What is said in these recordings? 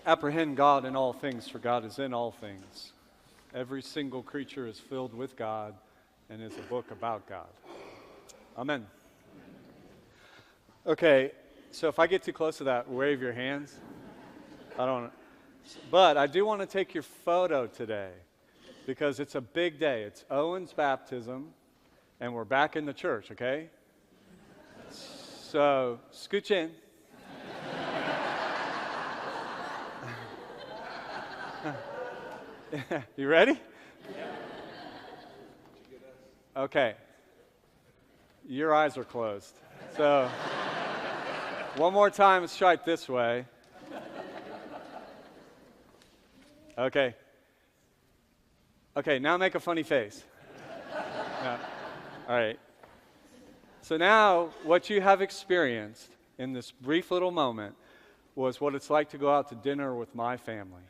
Apprehend God in all things, for God is in all things. Every single creature is filled with God and is a book about God. Amen. Okay, so if I get too close to that, wave your hands. But I do want to take your photo today because it's a big day. It's Owen's baptism, and we're back in the church, okay? So, scooch in. You ready? Okay. Your eyes are closed. So, one more time, let's try it this way. Okay. Okay, now make a funny face. No. All right. So now, what you have experienced in this brief little moment was what it's like to go out to dinner with my family.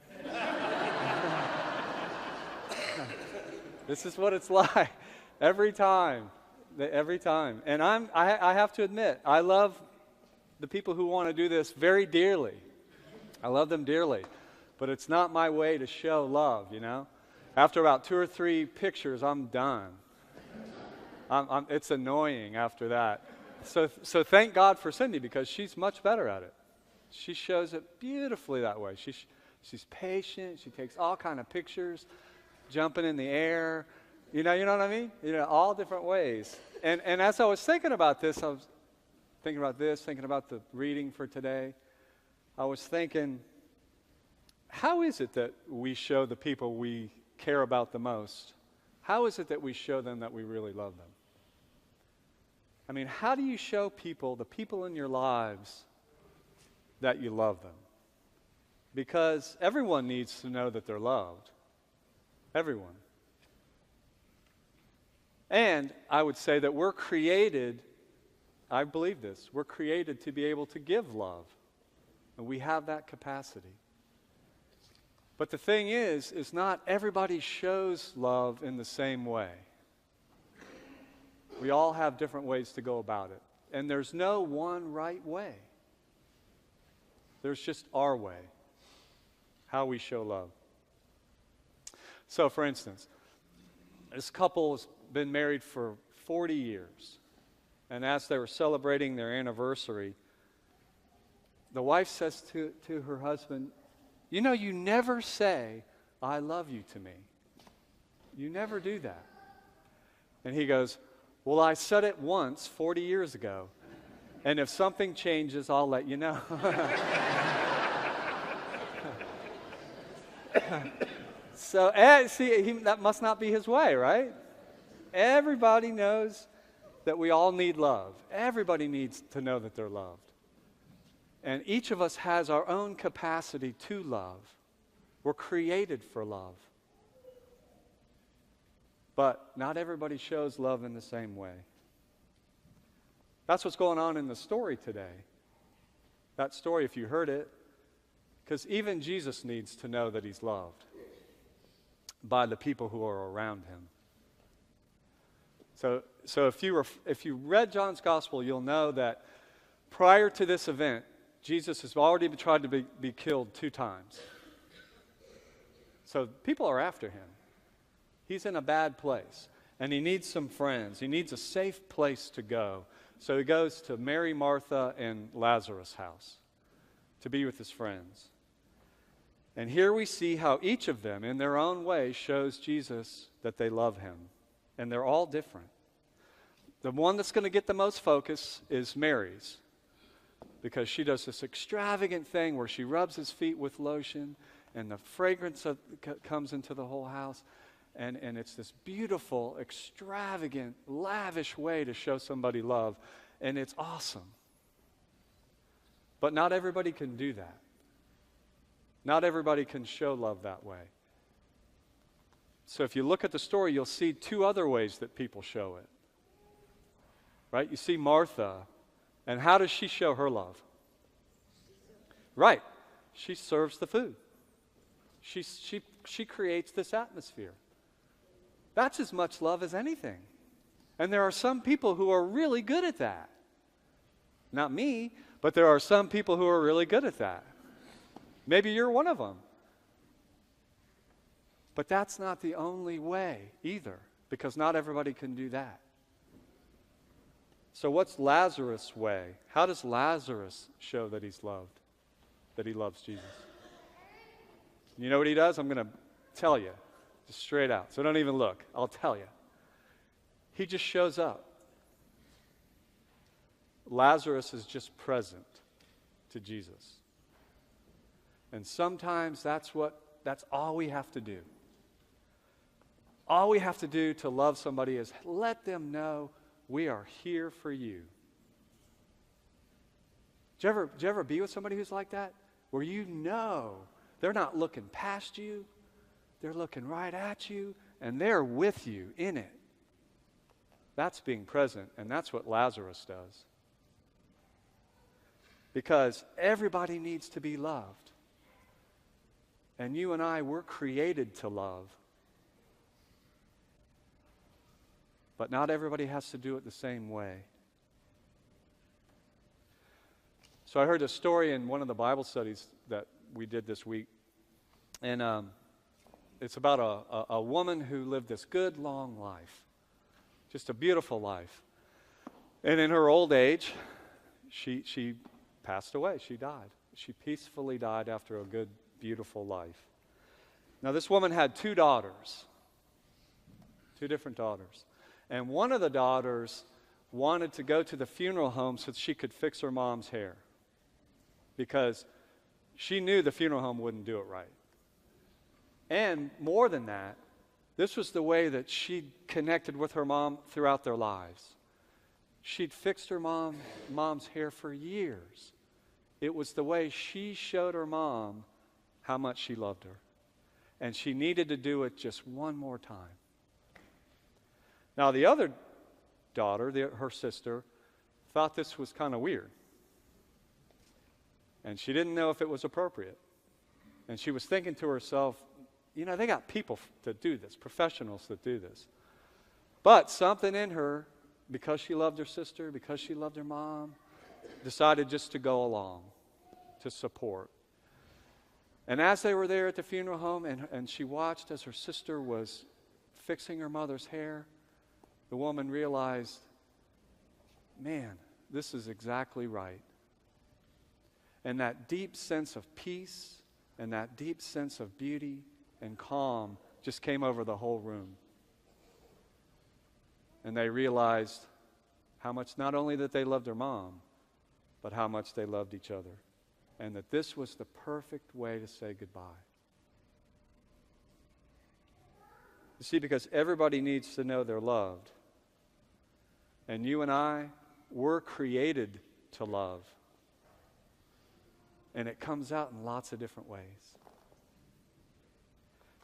This is what it's like every time. And I have to admit, I love the people who want to do this very dearly. I love them dearly. But it's not my way to show love, you know? After about 2 or 3 pictures, I'm done. It's annoying after that. So thank God for Cindy, because she's much better at it. She shows it beautifully that way. She's patient. She takes all kind of pictures, jumping in the air. You know what I mean? All different ways. And as I was thinking about this, thinking about the reading for today, I was thinking, how is it that we show the people we care about the most? How is it that we show them that we really love them? I mean, how do you show people, the people in your lives, that you love them? Because everyone needs to know that they're loved. Everyone. And I would say that we're created, I believe this, we're created to be able to give love. And we have that capacity. But the thing is not everybody shows love in the same way. We all have different ways to go about it. And there's no one right way. There's just our way, how we show love. So, for instance, this couple has been married for 40 years. And as they were celebrating their anniversary, the wife says to her husband, you never say, I love you to me. You never do that. And he goes, well, I said it once 40 years ago. And if something changes, I'll let you know. So, that must not be his way, right? Everybody knows that we all need love. Everybody needs to know that they're loved. And each of us has our own capacity to love. We're created for love. But not everybody shows love in the same way. That's what's going on in the story today. That story, if you heard it, because even Jesus needs to know that he's loved by the people who are around him. So if you read John's Gospel, you'll know that prior to this event, Jesus has already tried to be killed 2 times. So people are after him. He's in a bad place, and he needs some friends. He needs a safe place to go. So he goes to Mary, Martha, and Lazarus' house to be with his friends. And here we see how each of them, in their own way, shows Jesus that they love him. And they're all different. The one that's going to get the most focus is Mary's, because she does this extravagant thing where she rubs his feet with lotion, and the fragrance comes into the whole house. And it's this beautiful, extravagant, lavish way to show somebody love. And it's awesome. But not everybody can do that. Not everybody can show love that way. So if you look at the story, you'll see 2 other ways that people show it. Right? You see Martha, and how does she show her love? Right. She serves the food. She creates this atmosphere. That's as much love as anything. And there are some people who are really good at that. Not me, but there are some people who are really good at that. Maybe you're one of them. But that's not the only way either, because not everybody can do that. So what's Lazarus' way? How does Lazarus show that he's loved, that he loves Jesus? You know what he does? I'm going to tell you, just straight out. So don't even look. I'll tell you. He just shows up. Lazarus is just present to Jesus. And sometimes that's all we have to do. All we have to do to love somebody is let them know we are here for you. Did you ever be with somebody who's like that? Where you know they're not looking past you, they're looking right at you, and they're with you in it. That's being present, and that's what Lazarus does. Because everybody needs to be loved. And you and I, we're created to love. But not everybody has to do it the same way. So I heard a story in one of the Bible studies that we did this week. And it's about a woman who lived this good, long life. Just a beautiful life. And in her old age, she passed away. She died. She peacefully died after a good, beautiful life. Now, this woman had 2 daughters. 2 different daughters. And one of the daughters wanted to go to the funeral home so that she could fix her mom's hair. Because she knew the funeral home wouldn't do it right. And more than that, this was the way that she connected with her mom throughout their lives. She'd fixed her mom's hair for years. It was the way she showed her mom how much she loved her. And she needed to do it just one more time. Now, the other daughter, her sister, thought this was kind of weird. And she didn't know if it was appropriate. And she was thinking to herself, you know, they got people that do this, professionals that do this. But something in her, because she loved her sister, because she loved her mom, decided just to go along, to support. And as they were there at the funeral home, and she watched as her sister was fixing her mother's hair, the woman realized, man, this is exactly right. And that deep sense of peace and that deep sense of beauty and calm just came over the whole room. And they realized how much, not only that they loved their mom, but how much they loved each other. And that this was the perfect way to say goodbye. You see, because everybody needs to know they're loved. And you and I, we're created to love. And it comes out in lots of different ways.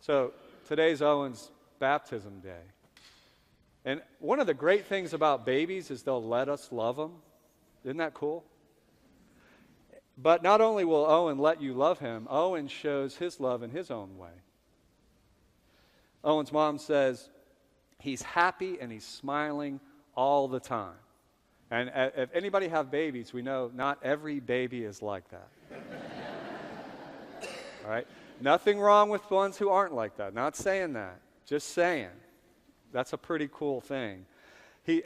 So, today's Owen's baptism day. And one of the great things about babies is they'll let us love them. Isn't that cool? But not only will Owen let you love him, Owen shows his love in his own way. Owen's mom says he's happy and he's smiling all the time. And if anybody have babies, we know not every baby is like that. All right? Nothing wrong with ones who aren't like that. Not saying that. Just saying. That's a pretty cool thing.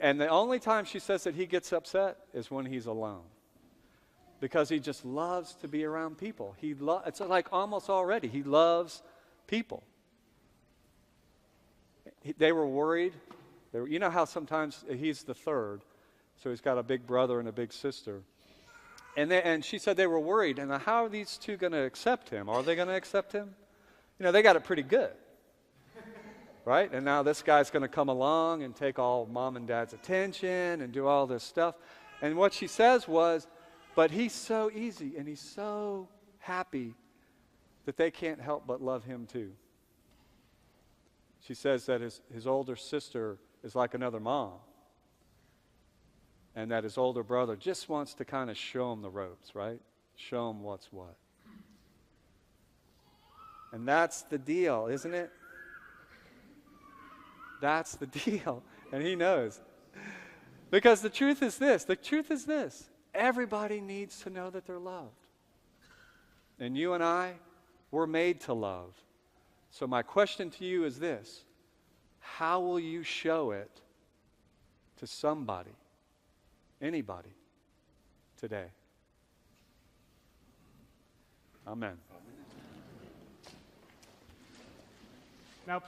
And the only time she says that he gets upset is when he's alone. Because he just loves to be around people. It's like almost already. He loves people. They were worried. You know how sometimes he's the third, so he's got a big brother and a big sister. And she said they were worried. And how are these two going to accept him? Are they going to accept him? You know, they got it pretty good. Right? And now this guy's going to come along and take all mom and dad's attention and do all this stuff. And what she says was, but he's so easy and he's so happy that they can't help but love him too. She says that his older sister is like another mom. And that his older brother just wants to kind of show him the ropes, right? Show him what's what. And that's the deal, isn't it? That's the deal. And he knows. Because the truth is this. Everybody needs to know that they're loved. And you and I, we're made to love. So my question to you is this: how will you show it to somebody, anybody, today? Amen. Now,